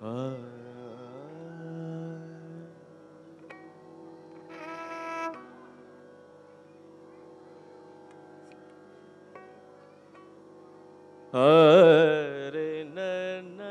Hare Nana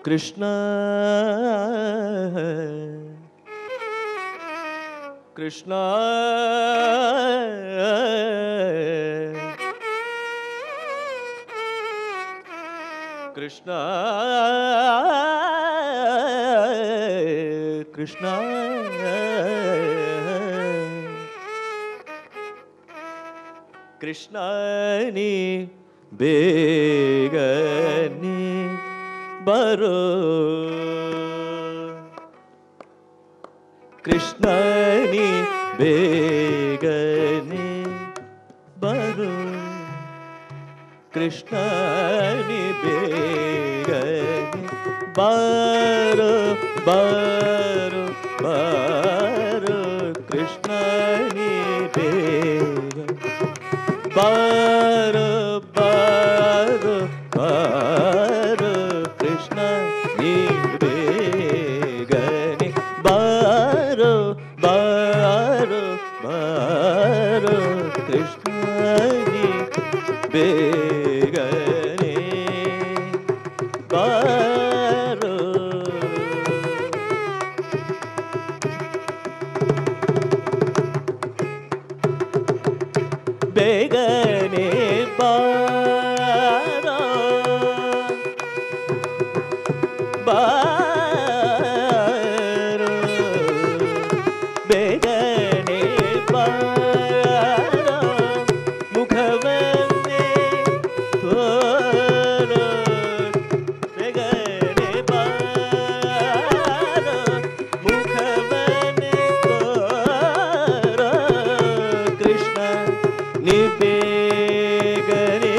Krishna Krishna Krishna Krishna Krishna ni begani baro Krishna ni begani baro Krishna ni begani baro baro baro Krishna ni begani baro baro baro Krishna ni begani baro baro baro Krishna ni begani baro begani baro baro begani baro mukhavane thoro begani baro mukhavane thoro Krishna ni begani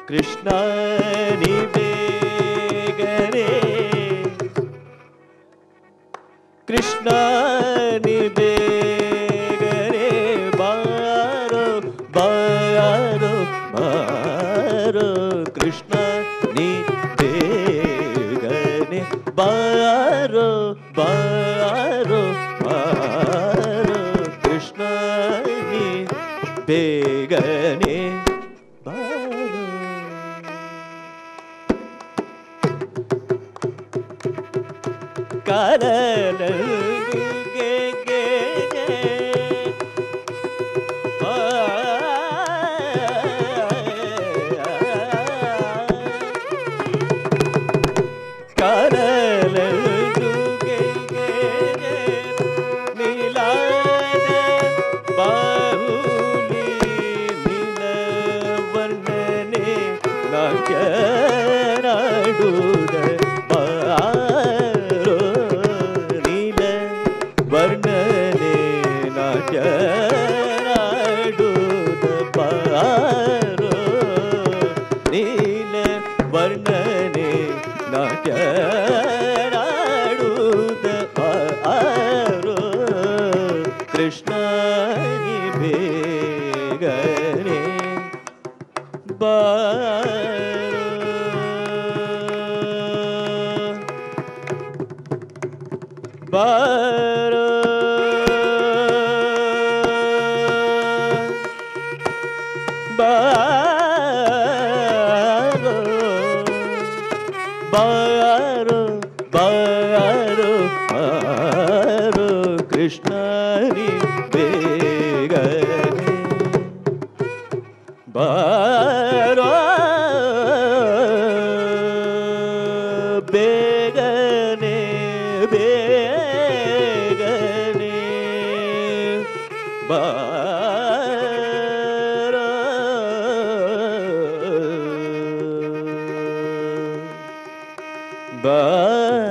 Krishna ni begani Krishna ni begani baro baro baro Krishna ni begani baro baro baro Krishna ni begani baro Karalage ge Karalage ge nilada bahuli nilavarnane nakyanaduda ವರ್ಣನೆ ನಾಟ್ಯನಾಡುದ ಪಾರೋ ನೀಲ ವರ್ಣನೆ ನಾಟ್ಯನಾಡುದ ಪಾರೋ ಕೃಷ್ಣ ನಿ ಬೇಗನೆ ಬಾರೋ ಬಾರೋ ಬಾರೋ ಬಾರೋ ಬಾರೋ ಕೃಷ್ಣ ನಿ ಬೇಗನೆ ಬಾರೋ ಬಾರೋ ಬಾರೋ